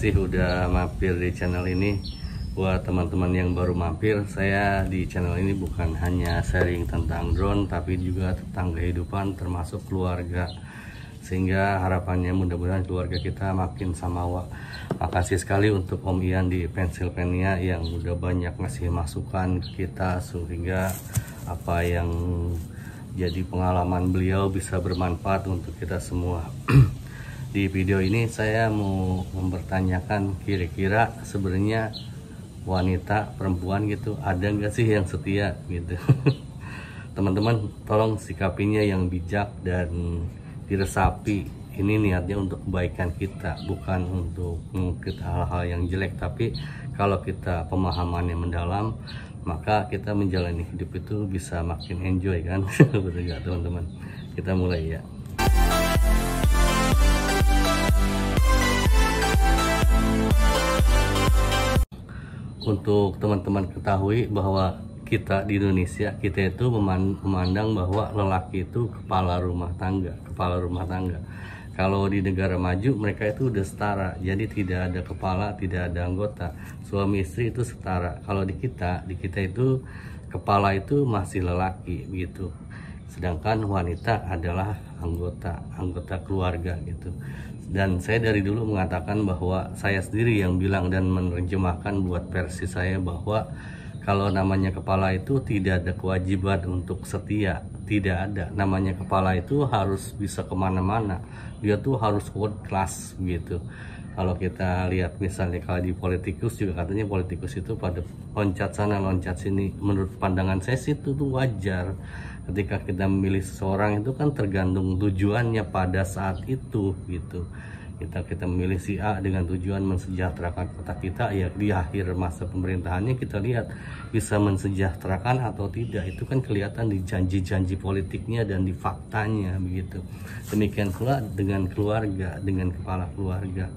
kasih udah mampir di channel ini. Buat teman-teman yang baru mampir, saya di channel ini bukan hanya sharing tentang drone, tapi juga tentang kehidupan termasuk keluarga. Sehingga harapannya mudah-mudahan keluarga kita makin samawa. Makasih sekali untuk Om Ian di Pennsylvania yang udah banyak ngasih masukan ke kita, sehingga apa yang jadi pengalaman beliau bisa bermanfaat untuk kita semua. Di video ini saya mau mempertanyakan, kira-kira sebenarnya wanita, perempuan gitu, ada nggak sih yang setia gitu? Teman-teman tolong sikapinya yang bijak dan diresapi. Ini niatnya untuk kebaikan kita, bukan untuk mengungkit hal-hal yang jelek. Tapi kalau kita pemahamannya mendalam, maka kita menjalani hidup itu bisa makin enjoy kan. Betul nggak teman-teman? Kita mulai ya. Untuk teman-teman ketahui bahwa kita di Indonesia, kita itu memandang bahwa lelaki itu kepala rumah tangga. Kalau di negara maju mereka itu udah setara, jadi tidak ada kepala, tidak ada anggota. Suami istri itu setara. Kalau di kita itu kepala itu masih lelaki gitu. Sedangkan wanita adalah anggota keluarga gitu. Dan saya dari dulu mengatakan bahwa saya sendiri yang bilang dan menerjemahkan buat versi saya bahwa kalau namanya kepala itu tidak ada kewajiban untuk setia, tidak ada. Namanya kepala itu harus bisa kemana-mana, dia tuh harus world class gitu. Kalau kita lihat misalnya kalau di politikus juga katanya politikus itu pada loncat sana loncat sini. Menurut pandangan saya sih itu tuh wajar. Ketika kita memilih seseorang itu kan tergantung tujuannya pada saat itu gitu. Kita memilih si A dengan tujuan mensejahterakan kota kita, ya di akhir masa pemerintahannya kita lihat bisa mensejahterakan atau tidak, itu kan kelihatan di janji-janji politiknya dan di faktanya begitu. Demikian pula dengan keluarga, dengan kepala keluarga.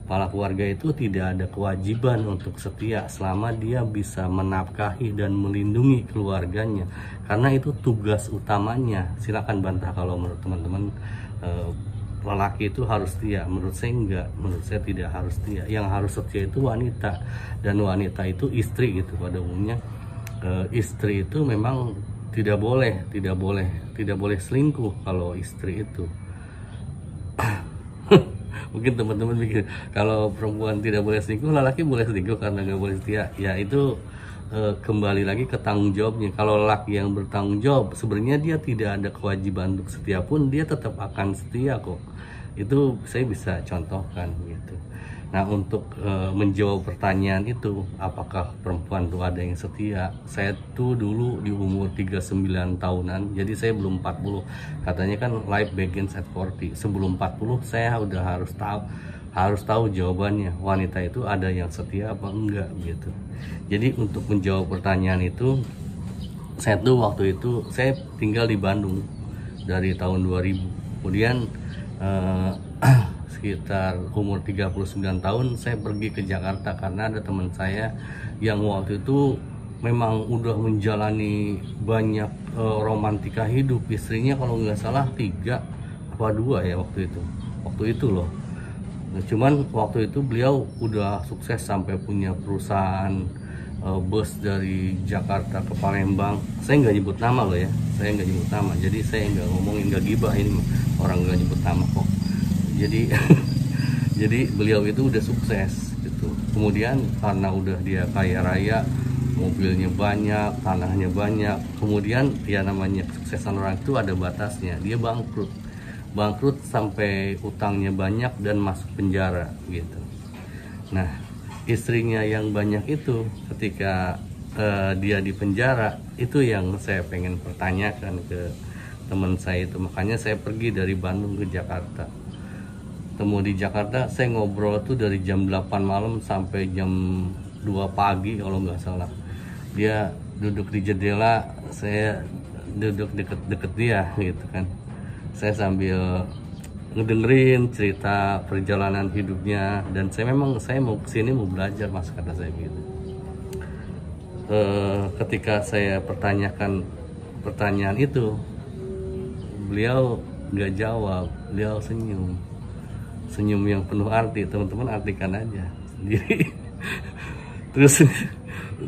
Kepala keluarga itu tidak ada kewajiban untuk setia selama dia bisa menafkahi dan melindungi keluarganya, karena itu tugas utamanya. Silakan bantah kalau menurut teman-teman lelaki itu harus setia. Menurut saya enggak, menurut saya tidak harus setia. Yang harus setia itu wanita, dan wanita itu istri gitu pada umumnya. Istri itu memang tidak boleh selingkuh kalau istri itu. Mungkin teman-teman mikir kalau perempuan tidak boleh selingkuh, lelaki boleh selingkuh karena nggak boleh setia. Ya itu kembali lagi ke tanggung jawabnya. Kalau lelaki yang bertanggung jawab, sebenarnya dia tidak ada kewajiban untuk setia pun dia tetap akan setia kok. Itu saya bisa contohkan gitu. Nah untuk menjawab pertanyaan itu, apakah perempuan tuh ada yang setia? Saya tuh dulu di umur 39 tahunan, jadi saya belum 40. Katanya kan life begins at 40. Sebelum 40 saya udah harus tahu jawabannya. Wanita itu ada yang setia apa enggak gitu. Jadi untuk menjawab pertanyaan itu, saya tuh waktu itu saya tinggal di Bandung dari tahun 2000. Kemudian sekitar umur 39 tahun saya pergi ke Jakarta karena ada teman saya yang waktu itu memang udah menjalani banyak romantika hidup. Istrinya kalau nggak salah 3 apa 2 ya waktu itu loh. Nah, cuman waktu itu beliau udah sukses sampai punya perusahaan bus dari Jakarta ke Palembang. Saya nggak nyebut nama loh ya, saya nggak nyebut nama, jadi saya nggak ngomongin, nggak gibah, ini orang nggak nyebut nama kok. Jadi beliau itu udah sukses gitu. Kemudian karena udah dia kaya raya, mobilnya banyak, tanahnya banyak, kemudian ya namanya kesuksesan orang itu ada batasnya. Dia bangkrut sampai utangnya banyak dan masuk penjara gitu. Nah istrinya yang banyak itu ketika dia di penjara, itu yang saya pengen pertanyakan ke teman saya itu. Makanya saya pergi dari Bandung ke Jakarta. Temu di Jakarta, saya ngobrol tuh dari jam 8 malam sampai jam 2 pagi kalau nggak salah. Dia duduk di jendela, saya duduk deket dia gitu kan. Saya sambil ngedengerin cerita perjalanan hidupnya, dan saya mau kesini mau belajar mas, kata saya gitu. Ketika saya pertanyakan pertanyaan itu, beliau nggak jawab, beliau senyum. senyum yang penuh arti, teman-teman artikan aja sendiri. Terus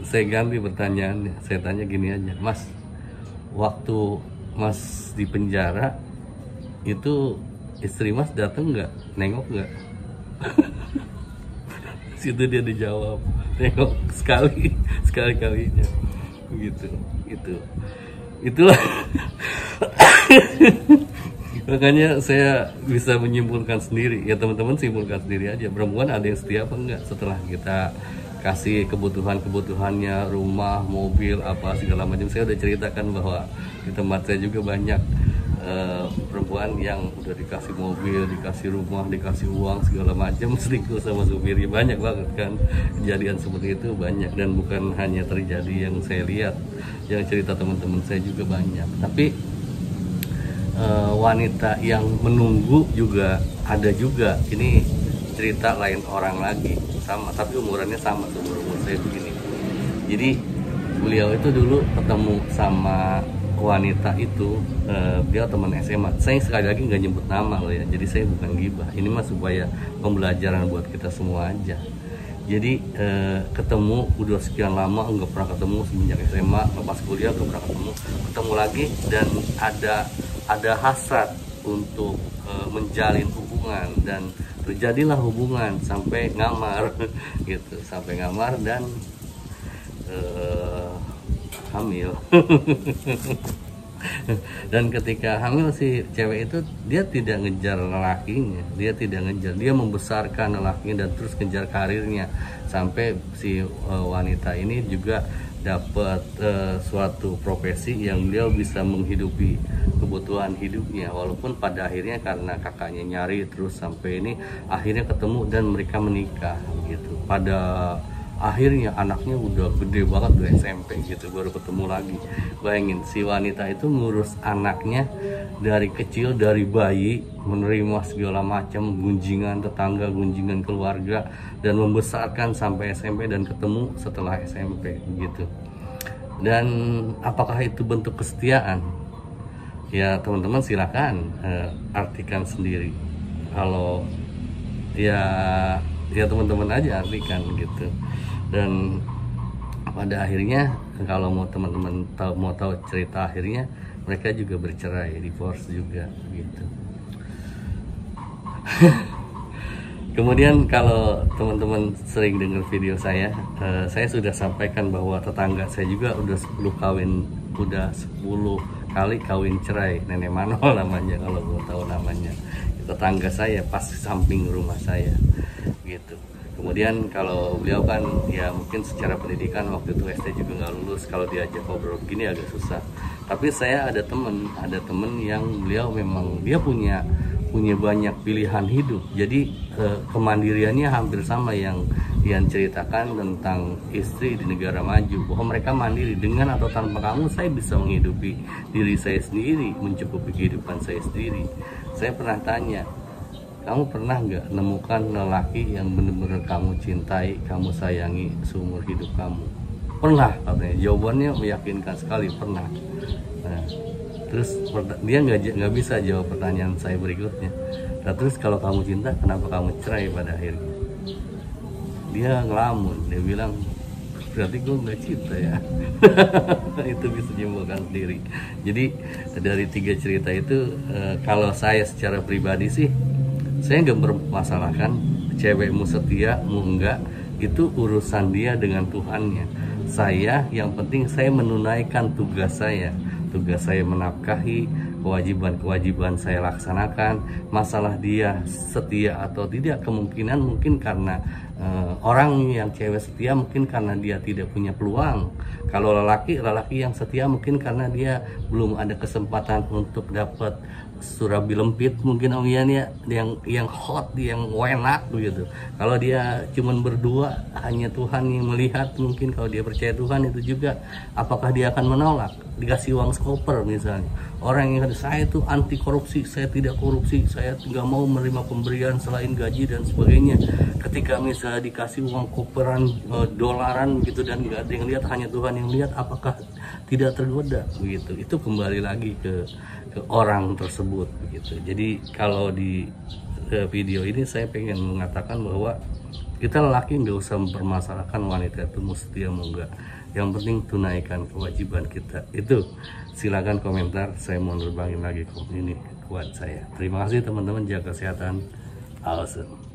saya ganti pertanyaannya, saya tanya gini aja, Mas, waktu Mas di penjara itu istri Mas datang nggak, nengok nggak? Situ dia dijawab, nengok sekali-kalinya, begitu. Itulah. Makanya saya bisa menyimpulkan sendiri, ya teman-teman simpulkan sendiri aja, perempuan ada yang setia apa enggak setelah kita kasih kebutuhannya, rumah, mobil, apa segala macam. Saya udah ceritakan bahwa di tempat saya juga banyak perempuan yang udah dikasih mobil, dikasih rumah, dikasih uang segala macam, selingkuh sama supirnya, banyak banget kan kejadian seperti itu, banyak. Dan bukan hanya terjadi yang saya lihat, yang cerita teman-teman saya juga banyak. Tapi wanita yang menunggu juga ada juga. Ini cerita lain orang lagi, sama tapi umurannya sama, umur saya begini. Jadi beliau itu dulu ketemu sama wanita itu, dia teman SMA. Saya sekali lagi nggak nyebut nama loh ya, jadi saya bukan gibah, ini mah supaya pembelajaran buat kita semua aja. Jadi ketemu udah sekian lama, nggak pernah ketemu semenjak SMA, pas kuliah nggak pernah ketemu lagi, dan ada hasrat untuk menjalin hubungan, dan terjadilah hubungan sampai ngamar gitu, sampai ngamar dan hamil. Dan ketika hamil si cewek itu, dia tidak ngejar lelakinya, dia membesarkan lelakinya dan terus ngejar karirnya, sampai si wanita ini juga dapat suatu profesi yang dia bisa menghidupi kebutuhan hidupnya, walaupun pada akhirnya karena kakaknya nyari terus sampai ini akhirnya ketemu dan mereka menikah gitu. Pada akhirnya anaknya udah gede banget, udah SMP gitu, baru ketemu lagi. Bayangin, si wanita itu ngurus anaknya dari kecil, dari bayi, menerima segala macam gunjingan tetangga, gunjingan keluarga, dan membesarkan sampai SMP dan ketemu setelah SMP gitu. Dan apakah itu bentuk kesetiaan? Ya teman-teman silakan artikan sendiri. Kalau ya teman-teman aja artikan gitu. Dan pada akhirnya kalau mau teman-teman mau tahu cerita akhirnya, mereka juga bercerai, divorce juga gitu. Kemudian kalau teman-teman sering dengar video saya sudah sampaikan bahwa tetangga saya juga udah 10 kali kawin cerai. Nenek Manol namanya, kalau mau tahu namanya. Tetangga saya pas samping rumah saya gitu. Kemudian kalau beliau kan ya mungkin secara pendidikan waktu itu SD juga nggak lulus, kalau diajak ngobrol begini agak susah. Tapi saya ada temen yang beliau memang dia punya banyak pilihan hidup. Jadi kemandiriannya hampir sama yang Ian ceritakan tentang istri di negara maju, bahwa mereka mandiri, dengan atau tanpa kamu saya bisa menghidupi diri saya sendiri, mencukupi kehidupan saya sendiri. Saya pernah tanya, kamu pernah nggak nemukan lelaki yang benar-benar kamu cintai, kamu sayangi seumur hidup kamu? Pernah, katanya. Jawabannya meyakinkan sekali, pernah. Nah, terus dia nggak bisa jawab pertanyaan saya berikutnya. Nah, terus kalau kamu cinta, kenapa kamu cerai pada akhirnya? Dia ngelamun, dia bilang, berarti gue nggak cinta ya. Itu bisa nyimpulkan sendiri. Jadi dari 3 cerita itu, kalau saya secara pribadi sih, saya nggak bermasalahkan cewekmu setia mau enggak, itu urusan dia dengan Tuhannya. Saya yang penting saya menunaikan tugas saya menafkahi, kewajiban saya laksanakan. Masalah dia setia atau tidak, kemungkinan mungkin karena orang yang cewek setia mungkin karena dia tidak punya peluang. Kalau lelaki yang setia mungkin karena dia belum ada kesempatan untuk dapat surabi lempit, mungkin Om Ian ya, yang hot, yang enak begitu. Kalau dia cuman berdua, hanya Tuhan yang melihat, mungkin kalau dia percaya Tuhan itu juga, apakah dia akan menolak dikasih uang skoper misalnya? Orang yang kata, saya itu anti korupsi, saya tidak korupsi, saya nggak mau menerima pemberian selain gaji dan sebagainya. Ketika misalnya dikasih uang koperan, dolaran gitu, dan nggak ada yang lihat, hanya Tuhan yang lihat, apakah tidak tergoda begitu? Itu kembali lagi ke orang tersebut begitu. Jadi kalau di video ini saya pengen mengatakan bahwa kita lelaki nggak usah mempermasalahkan wanita itu mesti mau enggak. Yang penting tunaikan kewajiban kita. Itu silakan komentar. Saya mau nerbangin lagi ini kuat saya. Terima kasih teman-teman, jaga kesehatan. Awesome.